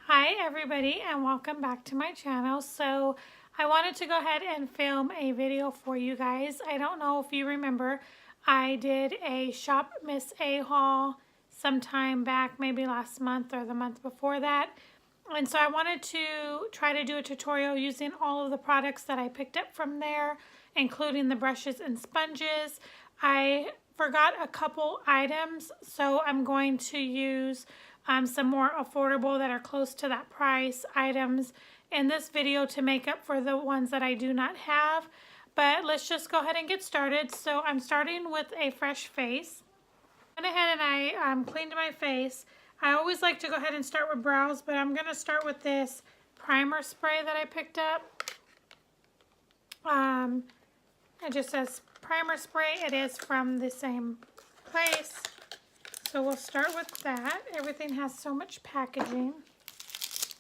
Hi everybody and welcome back to my channel. So I wanted to go ahead and film a video for you guys. I don't know if you remember, I did a Shop Miss A haul sometime back, maybe last month or the month before that. And so I wanted to try to do a tutorial using all of the products that I picked up from there, including the brushes and sponges. I forgot a couple items, so I'm going to use some more affordable that are close to that price items in this video to make up for the ones that I do not have. But let's just go ahead and get started. So I'm starting with a fresh face. I went ahead and I cleaned my face. I always like to go ahead and start with brows, but I'm going to start with this primer spray that I picked up. It just says primer spray. It is from the same place. So we'll start with that. Everything has so much packaging.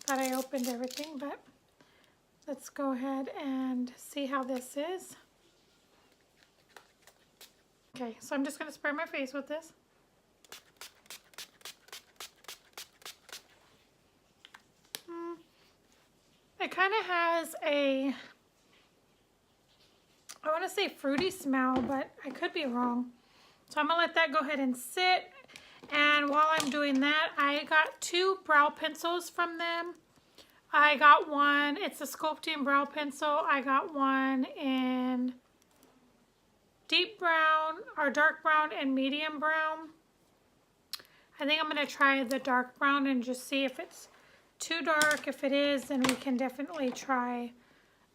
Thought I opened everything, but let's go ahead and see how this is. Okay, so I'm just going to spray my face with this. It kind of has a, I want to say fruity smell, but I could be wrong. So I'm going to let that go ahead and sit. And while I'm doing that, I got two brow pencils from them. I got one, it's a sculpting brow pencil. I got one in deep brown, or dark brown and medium brown. I think I'm going to try the dark brown and just see if it's too dark. If it is, then we can definitely try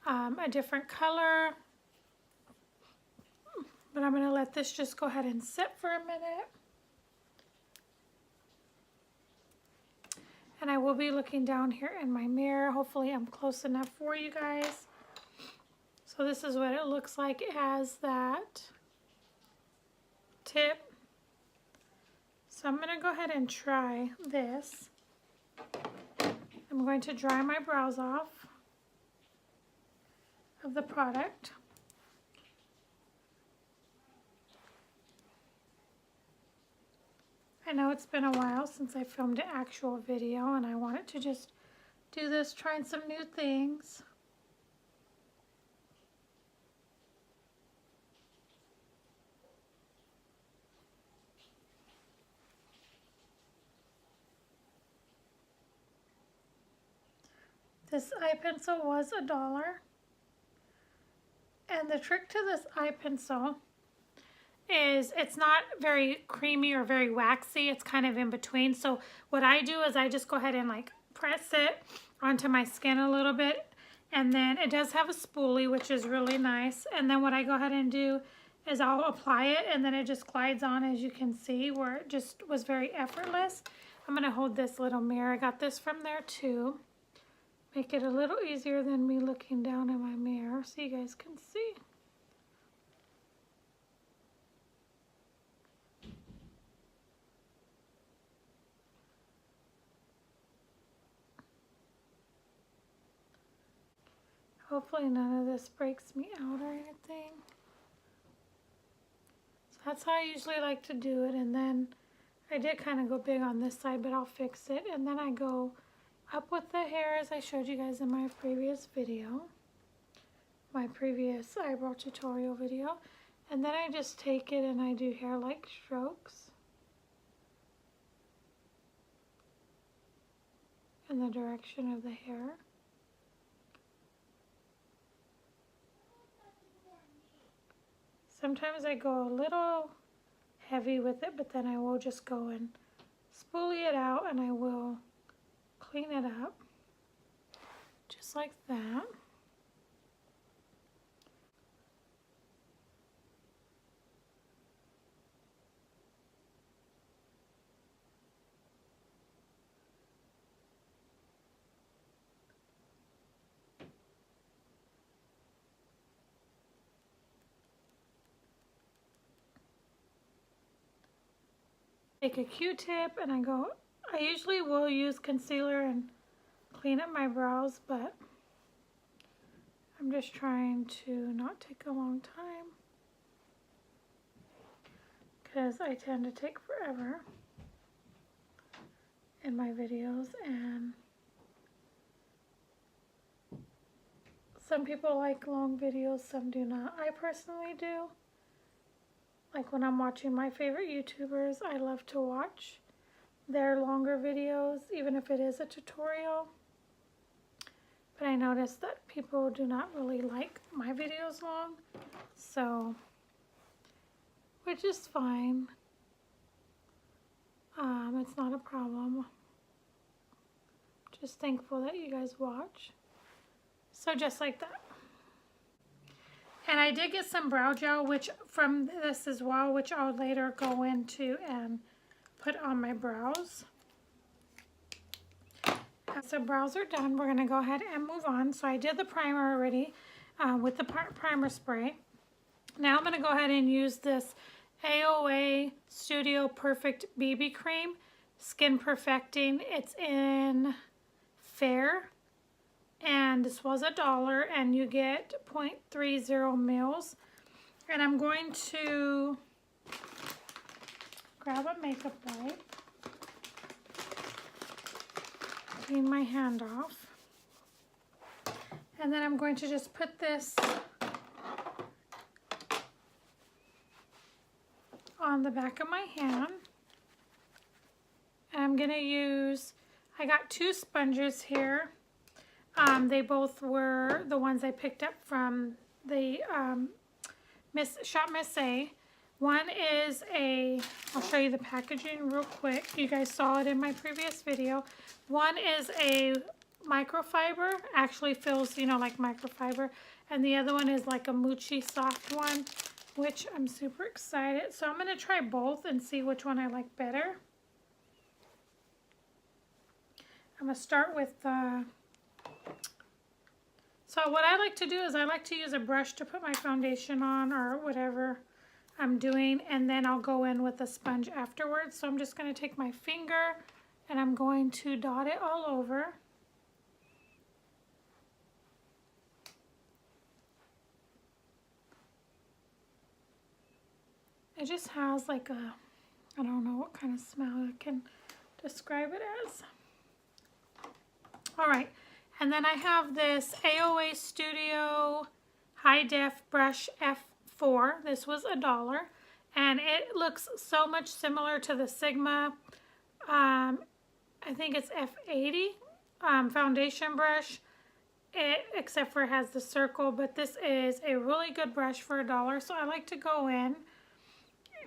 a different color. But I'm going to let this just go ahead and sit for a minute. And I will be looking down here in my mirror. Hopefully I'm close enough for you guys. So this is what it looks like. It has that tip. So I'm going to go ahead and try this. I'm going to dry my brows off of the product. I know it's been a while since I filmed an actual video, and I wanted to just do this, trying some new things. This eye pencil was $1. And the trick to this eye pencil is it's not very creamy or very waxy. It's kind of in between. So what I do is I just go ahead and like press it onto my skin a little bit. And then it does have a spoolie, which is really nice. And then what I go ahead and do is I'll apply it, and then it just glides on, as you can see, where it just was very effortless. I'm going to hold this little mirror. I got this from there too. Make it a little easier than me looking down in my mirror so you guys can see. Hopefully none of this breaks me out or anything. So that's how I usually like to do it. And then I did kind of go big on this side, but I'll fix it. And then I go up with the hair as I showed you guys in my previous video, my previous eyebrow tutorial video. And then I just take it and I do hair-like strokes in the direction of the hair. Sometimes I go a little heavy with it, but then I will just go and spoolie it out, and I will clean it up just like that. Take a Q-tip and I usually will use concealer and clean up my brows, but I'm just trying to not take a long time because I tend to take forever in my videos, and Some people like long videos, some do not. I personally do. Like when I'm watching my favorite YouTubers, I love to watch their longer videos, even if it is a tutorial. But I noticed that people do not really like my videos long, so, which is fine. It's not a problem. Just thankful that you guys watch. So just like that. And I did get some brow gel, which from this as well, which I'll later go into and put on my brows. So brows are done. We're going to go ahead and move on. So I did the primer already with the primer spray. Now I'm going to go ahead and use this AOA Studio Perfect BB Cream Skin Perfecting. It's in Fair. And this was $1, and you get 0.30 mils. And I'm going to grab a makeup wipe, clean my hand off, and then I'm going to just put this on the back of my hand. And I'm going to use, I got 2 sponges here. They both were the ones I picked up from the Shop Miss A. One is I'll show you the packaging real quick. You guys saw it in my previous video. One is a microfiber, actually feels, you know, like microfiber. And the other one is like a mochi soft one, which I'm super excited. So I'm going to try both and see which one I like better. I'm going to start with the... So what I like to do is I like to use a brush to put my foundation on or whatever I'm doing, and then I'll go in with a sponge afterwards. So I'm just going to take my finger and I'm going to dot it all over. It just has like a, I don't know what kind of smell I can describe it as. All right. And then I have this AOA Studio High Def Brush F4. This was $1. And it looks so much similar to the Sigma, I think it's F80 foundation brush, except for it has the circle. But this is a really good brush for $1. So I like to go in,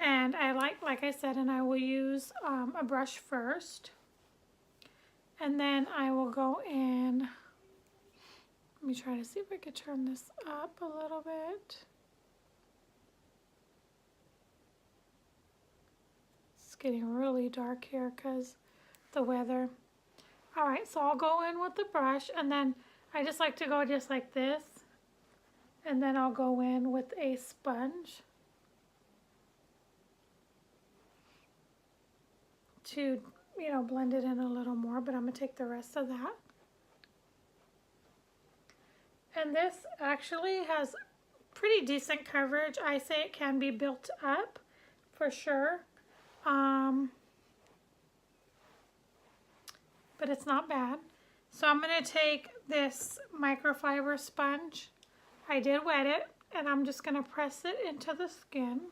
and I like I said, and I will use a brush first. And then I will go in. Let me try to see if I could turn this up a little bit. It's getting really dark here because the weather. All right, so I'll go in with the brush, and then I just like to go just like this. And then I'll go in with a sponge to, you know, blend it in a little more, but I'm going to take the rest of that. And this actually has pretty decent coverage. I say it can be built up for sure. But it's not bad. So I'm going to take this microfiber sponge. I did wet it, and I'm just going to press it into the skin.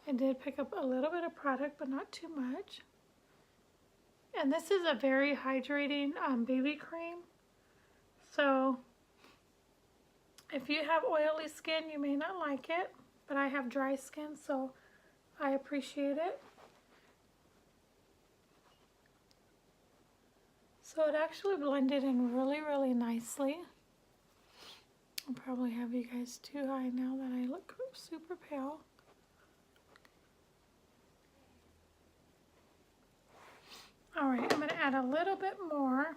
I did pick up a little bit of product, but not too much. And this is a very hydrating BB cream. So if you have oily skin, you may not like it, but I have dry skin, so I appreciate it. So it actually blended in really, really nicely. I'll probably have you guys too high now that I look super pale. All right, I'm going to add a little bit more.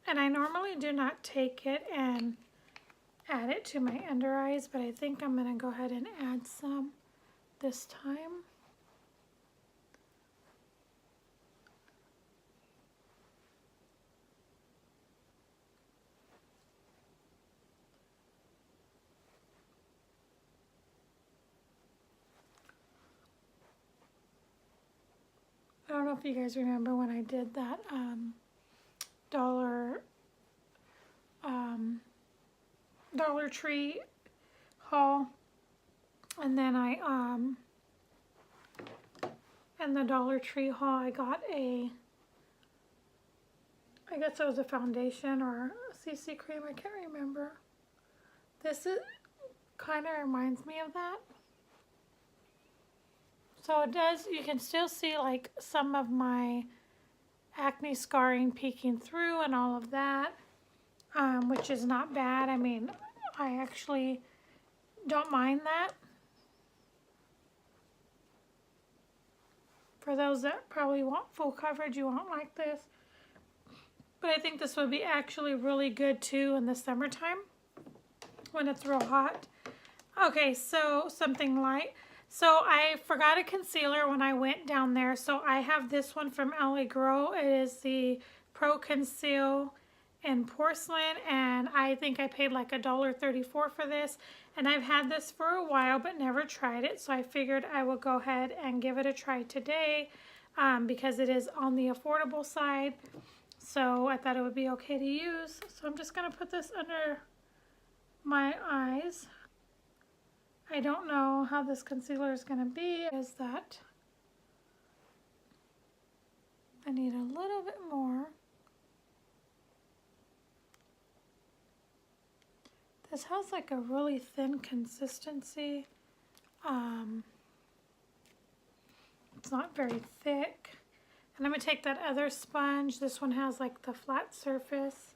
And I normally do not take it and add it to my under eyes, but I think I'm going to go ahead and add some this time. I don't know if you guys remember when I did that Dollar Tree haul, and then in the Dollar Tree haul I got I guess it was a foundation or a CC cream, I can't remember. This kind of reminds me of that. So it does, you can still see like some of my acne scarring peeking through and all of that, which is not bad. I mean, I actually don't mind that. For those that probably want full coverage, you won't like this. But I think this would be actually really good too in the summertime when it's real hot. Okay, so something light. So I forgot a concealer when I went down there. So I have this one from LA Girl. It is the Pro Conceal in Porcelain, and I think I paid like $1.34 for this. And I've had this for a while but never tried it. So I figured I would go ahead and give it a try today because it is on the affordable side. So I thought it would be okay to use. So I'm just going to put this under my eyes. I don't know how this concealer is going to be. Is that I need a little bit more. This has like a really thin consistency. It's not very thick. And I'm going to take that other sponge. This one has like the flat surface.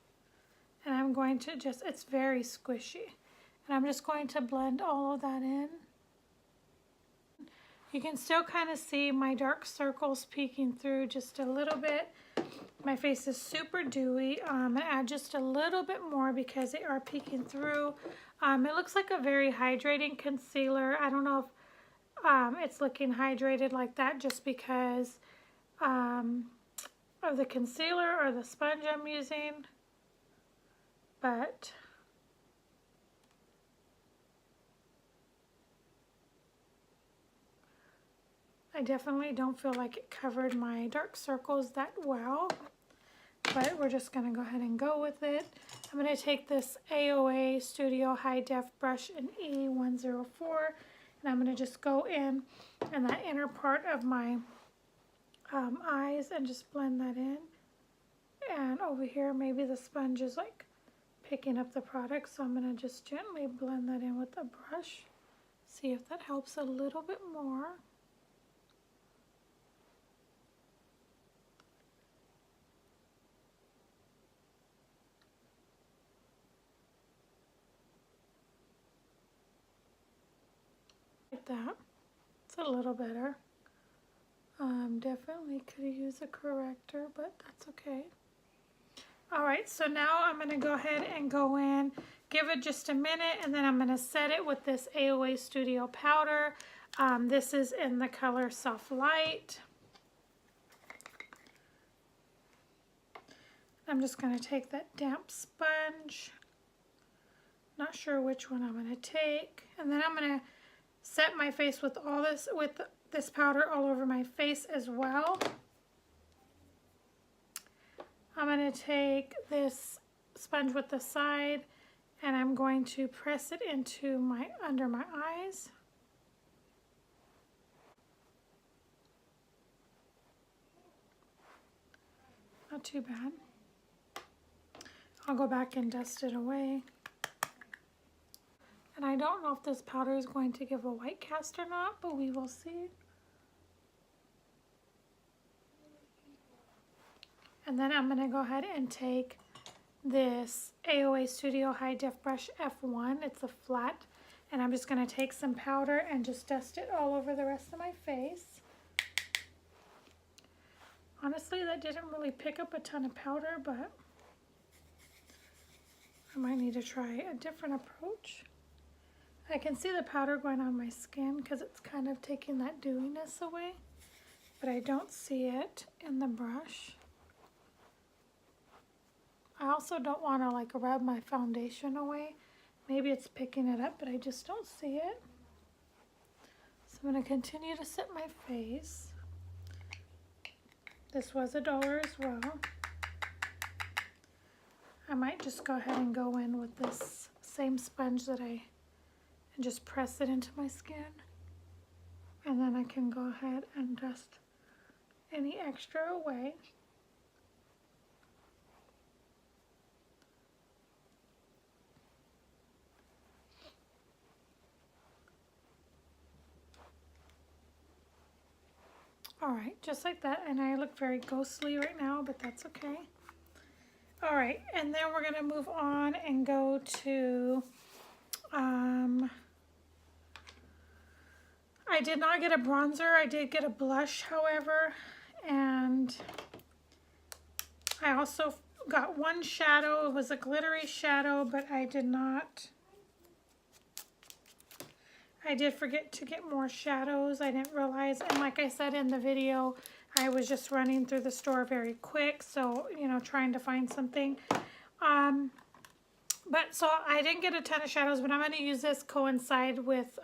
And I'm going to just, it's very squishy. And I'm just going to blend all of that in. You can still kind of see my dark circles peeking through just a little bit. My face is super dewy. I'm going to add just a little bit more because they are peeking through. It looks like a very hydrating concealer. I don't know if it's looking hydrated like that just because of the concealer or the sponge I'm using. But I definitely don't feel like it covered my dark circles that well, but we're just going to go ahead and go with it. I'm going to take this AOA Studio High Def brush in E104, and I'm going to just go in that inner part of my eyes and just blend that in. And over here, maybe the sponge is like picking up the product, so I'm going to just gently blend that in with the brush. See if that helps a little bit more. Like that. It's a little better. Definitely could use a corrector, but that's okay. Alright, so now I'm going to go ahead and go in, give it just a minute, and then I'm going to set it with this AOA Studio powder. This is in the color Soft Light. I'm just going to take that damp sponge. Not sure which one I'm going to take. And then I'm going to set my face with all this, with this powder all over my face as well. I'm going to take this sponge with the side and I'm going to press it into under my eyes. Not too bad. I'll go back and dust it away. And I don't know if this powder is going to give a white cast or not, but we will see. And then I'm going to go ahead and take this AOA Studio High Def Brush F1. It's a flat. And I'm just going to take some powder and just dust it all over the rest of my face. Honestly, that didn't really pick up a ton of powder, but I might need to try a different approach. I can see the powder going on my skin because it's kind of taking that dewiness away, but I don't see it in the brush. I also don't want to like rub my foundation away. Maybe it's picking it up, but I just don't see it. So I'm going to continue to set my face. This was $1 as well. I might just go ahead and go in with this same sponge and just press it into my skin. And then I can go ahead and dust any extra away. All right, just like that. And I look very ghostly right now, but that's okay. All right, and then we're gonna move on and go to, I did not get a bronzer. I did get a blush, however, and I also got one shadow. It was a glittery shadow, but I did forget to get more shadows. I didn't realize, and like I said in the video, I was just running through the store very quick, so, you know, trying to find something. So I didn't get a ton of shadows, but I'm going to use this coincide with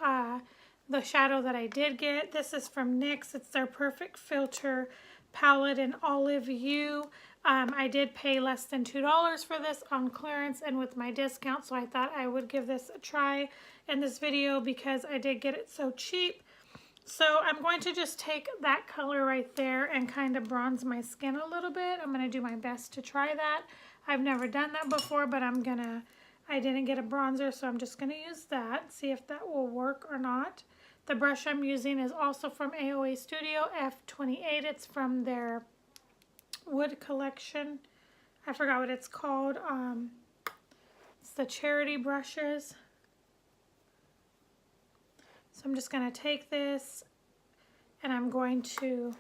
the shadow that I did get. This is from NYX. It's their Perfect Filter palette in Olive You. I did pay less than $2 for this on clearance and with my discount, so I thought I would give this a try in this video because I did get it so cheap. So I'm going to just take that color right there and kind of bronze my skin a little bit. I'm going to do my best to try that. I've never done that before, but I didn't get a bronzer, so I'm just going to use that, see if that will work or not. The brush I'm using is also from AOA Studio, F28. It's from their wood collection. I forgot what it's called. It's the charity brushes. So I'm just going to take this and I'm going to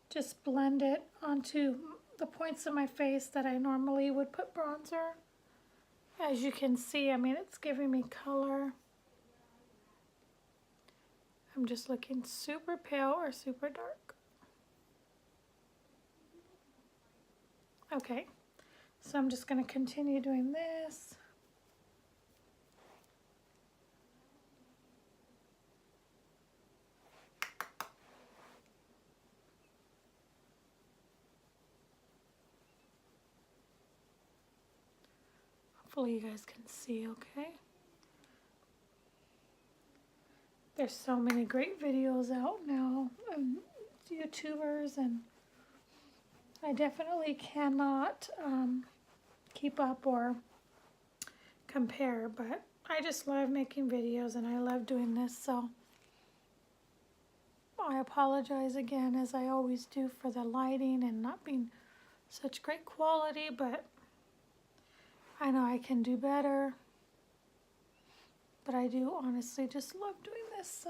just blend it onto the points of my face that I normally would put bronzer. As you can see, I mean, it's giving me color. I'm just looking super pale or super dark. Okay, so I'm just going to continue doing this. Hopefully you guys can see okay. There's so many great videos out now of YouTubers, and I definitely cannot keep up or compare, but I just love making videos and I love doing this, so I apologize again, as I always do, for the lighting and not being such great quality, but I know I can do better. But I do honestly just love doing this, so.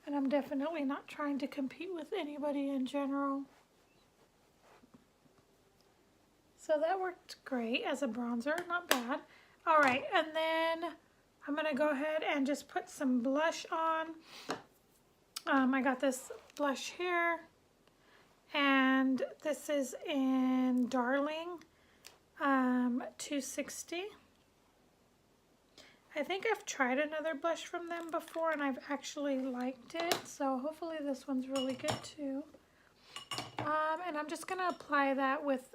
And I'm definitely not trying to compete with anybody in general. So that worked great as a bronzer, not bad. All right, and then I'm gonna go ahead and just put some blush on. I got this blush here, and this is in Darling 260. I think I've tried another blush from them before and I've actually liked it, so hopefully this one's really good too. And I'm just gonna apply that with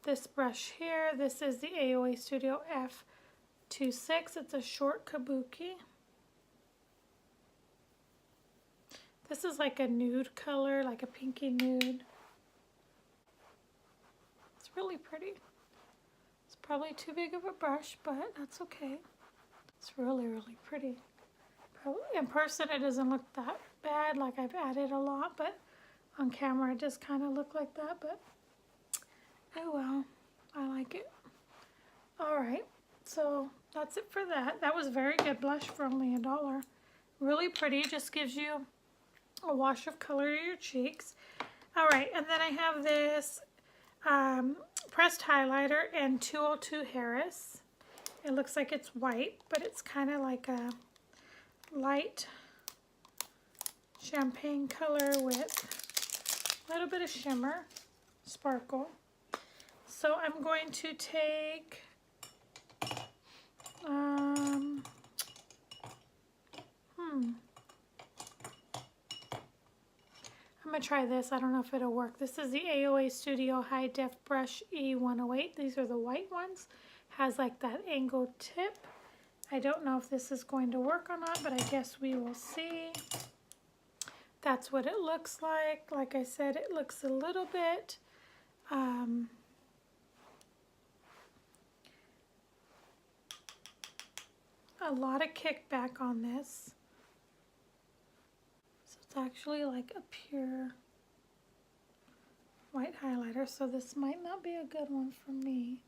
this brush here. This is the AOA Studio F26. It's a short kabuki. This is like a nude color, like a pinky nude. It's really pretty. It's probably too big of a brush, but that's okay. It's really, really pretty. In person, it doesn't look that bad, like I've added a lot, but on camera, it just kind of looked like that, but oh well, I like it. All right, so that's it for that. That was a very good blush for only $1. Really pretty, just gives you a wash of color to your cheeks. All right, and then I have this pressed highlighter in 202 Harris. It looks like it's white, but it's kind of like a light champagne color with a little bit of shimmer, sparkle. So I'm going to take I'm going to try this. I don't know if it'll work. This is the AOA Studio High Def Brush E108. These are the white ones. Has like that angled tip. I don't know if this is going to work or not, but I guess we will see. That's what it looks like. Like I said, it looks a little bit a lot of kickback on this. So it's actually like a pure white highlighter, so this might not be a good one for me.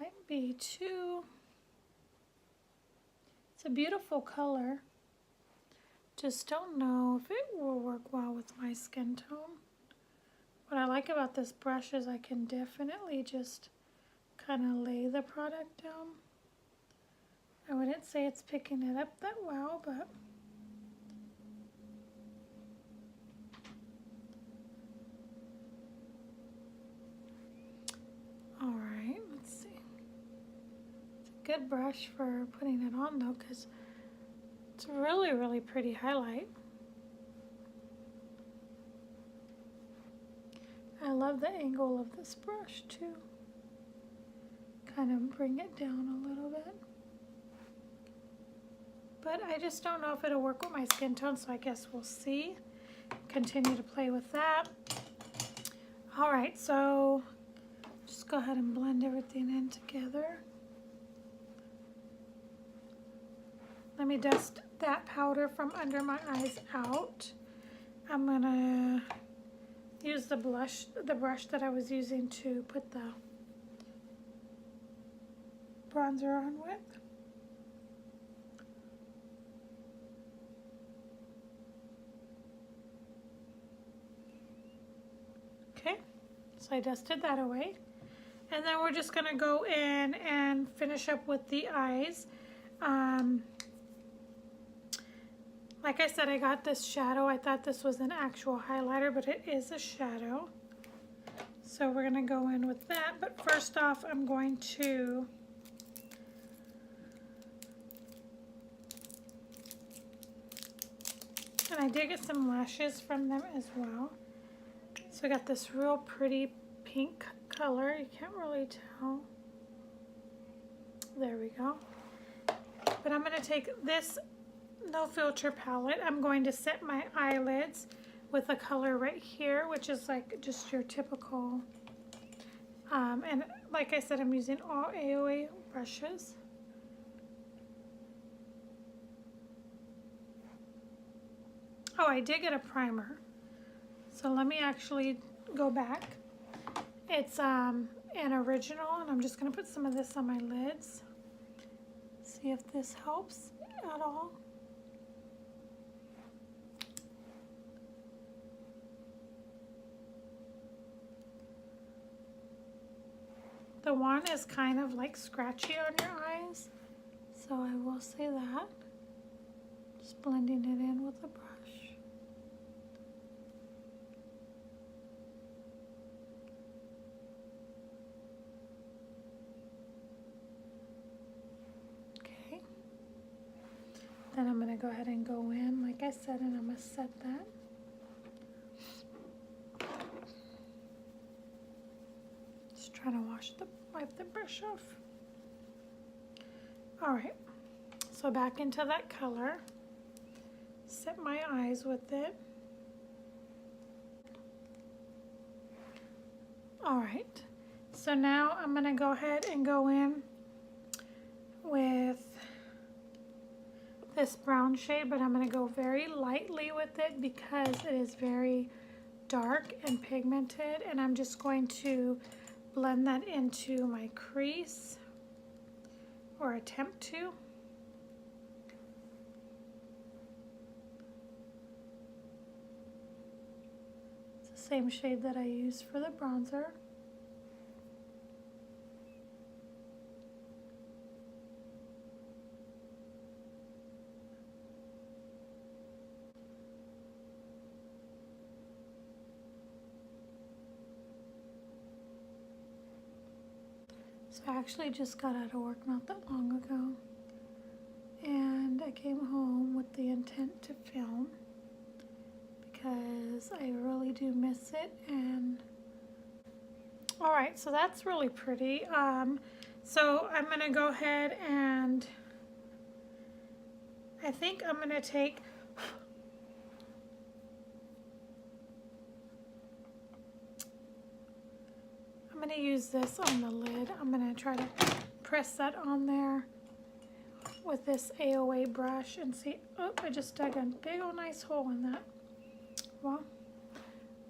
Might be too. It's a beautiful color. Just don't know if it will work well with my skin tone. What I like about this brush is I can definitely just kind of lay the product down. I wouldn't say it's picking it up that well, but all right, let's see. It's a good brush for putting it on though, because it's really, really pretty highlight. I love the angle of this brush too. Kind of bring it down a little bit. But I just don't know if it'll work with my skin tone, so I guess we'll see. Continue to play with that. All right, so just go ahead and blend everything in together. Let me dust that powder from under my eyes out. I'm gonna use the brush that I was using to put the bronzer on with. Okay, so I dusted that away. And then we're just gonna go in and finish up with the eyes. Like I said, I got this shadow. I thought this was an actual highlighter, but it is a shadow. So we're gonna go in with that. But first off, I'm going to and I did get some lashes from them as well. So I got this real pretty pink color. You can't really tell. There we go. But I'm gonna take this No Filter palette. I'm going to set my eyelids with a color right here, which is like just your typical, and like I said, I'm using all AOA brushes. Oh, I did get a primer. So let me actually go back. It's an original, and I'm just gonna put some of this on my lids. See if this helps at all. The one is kind of like scratchy on your eyes, so I will say that. Just blending it in with the brush. Okay. Then I'm going to go ahead and go in, like I said, and I'm going to set that. Just trying to wipe the brush off. All right, so back into that color. Set my eyes with it. All right, so now I'm gonna go ahead and go in with this brown shade, but I'm gonna go very lightly with it because it is very dark and pigmented, and I'm just going to blend that into my crease, or attempt to. It's the same shade that I used for the bronzer. So I actually just got out of work not that long ago, and I came home with the intent to film because because I really do miss it. And all right, so that's really pretty. So I'm gonna go ahead and I think I'm gonna take I'm gonna use this on the lid. I'm gonna try to press that on there with this AOA brush and see. Oh, I just dug a big old nice hole in that. Well,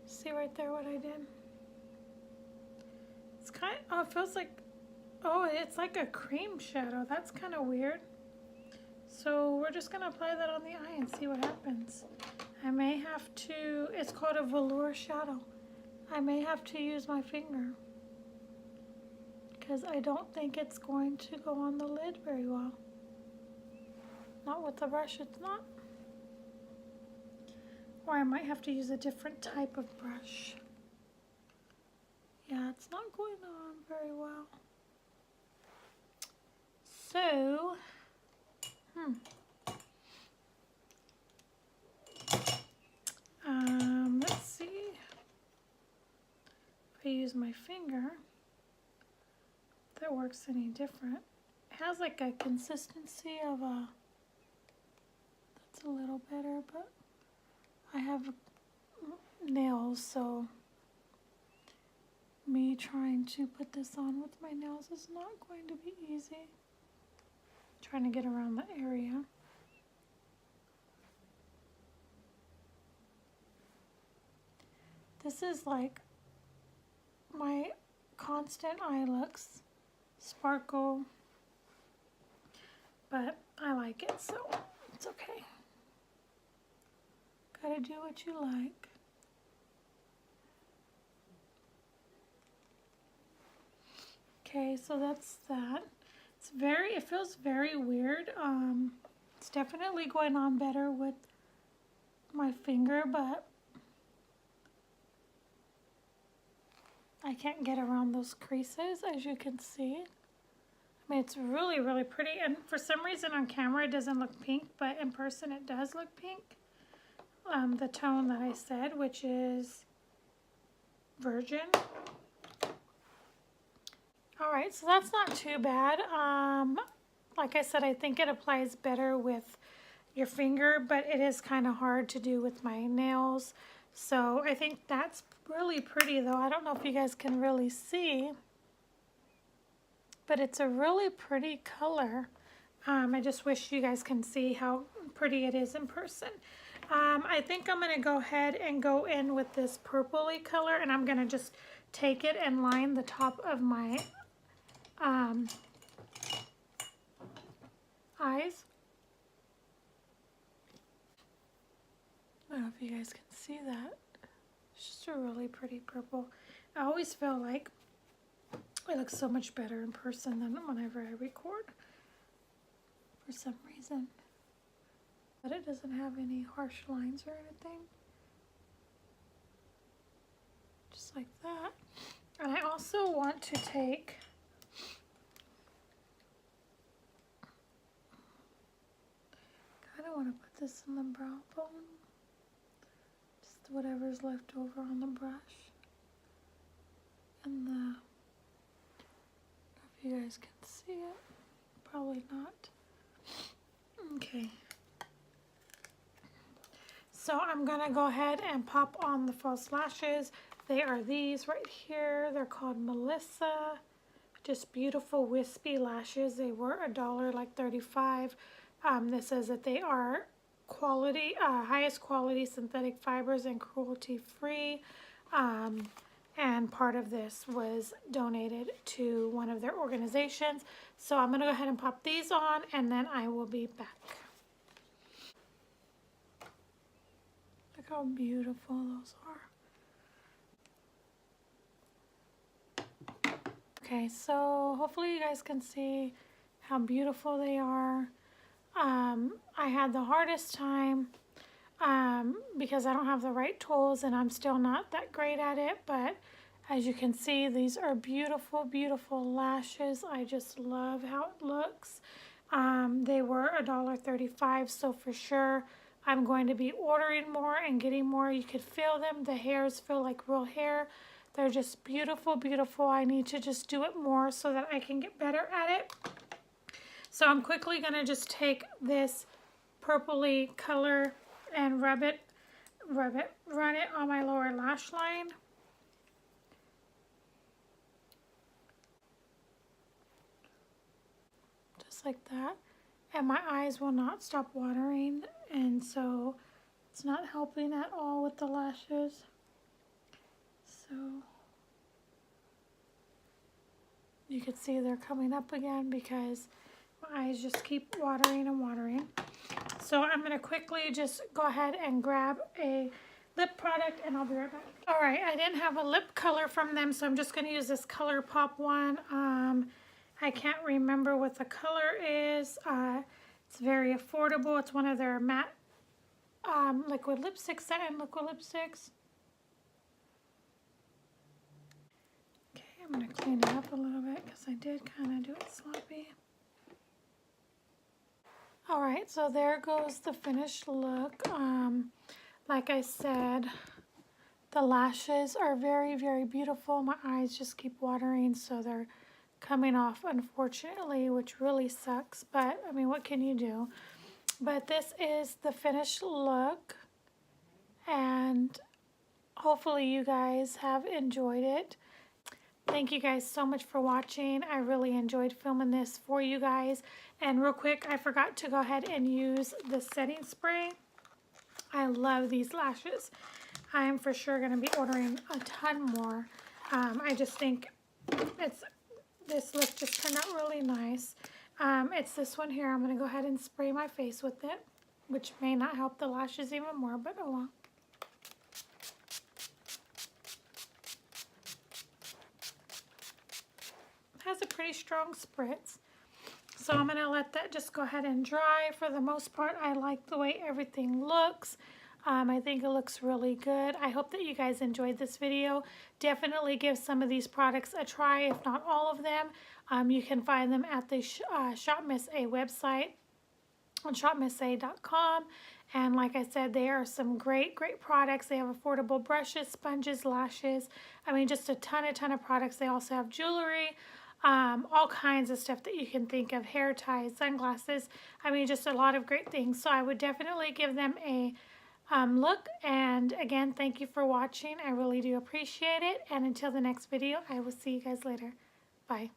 see right there what I did? It's kind of, oh, it feels like, oh, it's like a cream shadow. That's kind of weird. So we're just gonna apply that on the eye and see what happens. I may have to, it's called a velour shadow. I may have to use my finger because I don't think it's going to go on the lid very well. Not with the brush, it's not. Or I might have to use a different type of brush. Yeah, it's not going on very well. So, let's see. If I use my finger, if that works any different. It has like a consistency of a, that's a little better, but I have nails, so me trying to put this on with my nails is not going to be easy. Trying to get around the area. This is like my constant eye looks, sparkle, but I like it, so it's okay. Gotta do what you like. Okay, so that's that. It's very, it feels very weird. It's definitely going on better with my finger, but I can't get around those creases, as you can see. I mean, it's really, really pretty, and for some reason on camera it doesn't look pink, but in person it does look pink. The tone that I said, which is Virgin. All right, so that's not too bad. Like I said, I think it applies better with your finger, but it is kind of hard to do with my nails. So I think that's really pretty though. I don't know if you guys can really see, but it's a really pretty color. I just wish you guys can see how pretty it is in person. I think I'm gonna go ahead and go in with this purpley color, and I'm gonna just take it and line the top of my eyes. I don't know if you guys can see that. It's just a really pretty purple. I always feel like it looks so much better in person than whenever I record, for some reason. But it doesn't have any harsh lines or anything. Just like that. And I also want to take kind of want to put this in the brow bone. Just whatever's left over on the brush. And the, I don't know if you guys can see it. Probably not. Okay. So I'm gonna go ahead and pop on the false lashes. They are these right here. They're called Melissa. Just beautiful wispy lashes. They were $1, like 35. This says that they are quality, highest quality synthetic fibers and cruelty free. And part of this was donated to one of their organizations. So I'm gonna go ahead and pop these on, and then I will be back. Look how beautiful those are. Okay, so hopefully you guys can see how beautiful they are. I had the hardest time because I don't have the right tools and I'm still not that great at it, but as you can see, these are beautiful, beautiful lashes. I just love how it looks. They were $1.35, so for sure I'm going to be ordering more and getting more. You could feel them. The hairs feel like real hair. They're just beautiful, beautiful. I need to just do it more so that I can get better at it. So I'm quickly going to just take this purpley color and run it on my lower lash line. Just like that. And my eyes will not stop watering, and so it's not helping at all with the lashes. So you can see they're coming up again because my eyes just keep watering and watering. So I'm going to quickly just go ahead and grab a lip product and I'll be right back. All right, I didn't have a lip color from them, so I'm just going to use this ColourPop one. I can't remember what the color is. It's very affordable. It's one of their matte liquid lipsticks, satin liquid lipsticks. Okay, I'm going to clean it up a little bit because I did kind of do it sloppy. All right, so there goes the finished look. Like I said, the lashes are very, very beautiful. My eyes just keep watering, so they're coming off, unfortunately, which really sucks. But, I mean, what can you do? But this is the finished look, and hopefully you guys have enjoyed it. Thank you guys so much for watching. I really enjoyed filming this for you guys. And real quick, I forgot to go ahead and use the setting spray. I love these lashes. I am for sure going to be ordering a ton more. I just think this look just turned out really nice. It's this one here. I'm going to go ahead and spray my face with it, which may not help the lashes even more, but oh well. Has a pretty strong spritz. So I'm going to let that just go ahead and dry. For the most part, I like the way everything looks. I think it looks really good. I hope that you guys enjoyed this video. Definitely give some of these products a try, if not all of them. You can find them at the Shop Miss A website on shopmissa.com. And like I said, there are some great, great products. They have affordable brushes, sponges, lashes. I mean, just a ton of products. They also have jewelry. All kinds of stuff that you can think of, hair ties, sunglasses. I mean, just a lot of great things. So I would definitely give them a look. And again, thank you for watching. I really do appreciate it. And until the next video, I will see you guys later. Bye.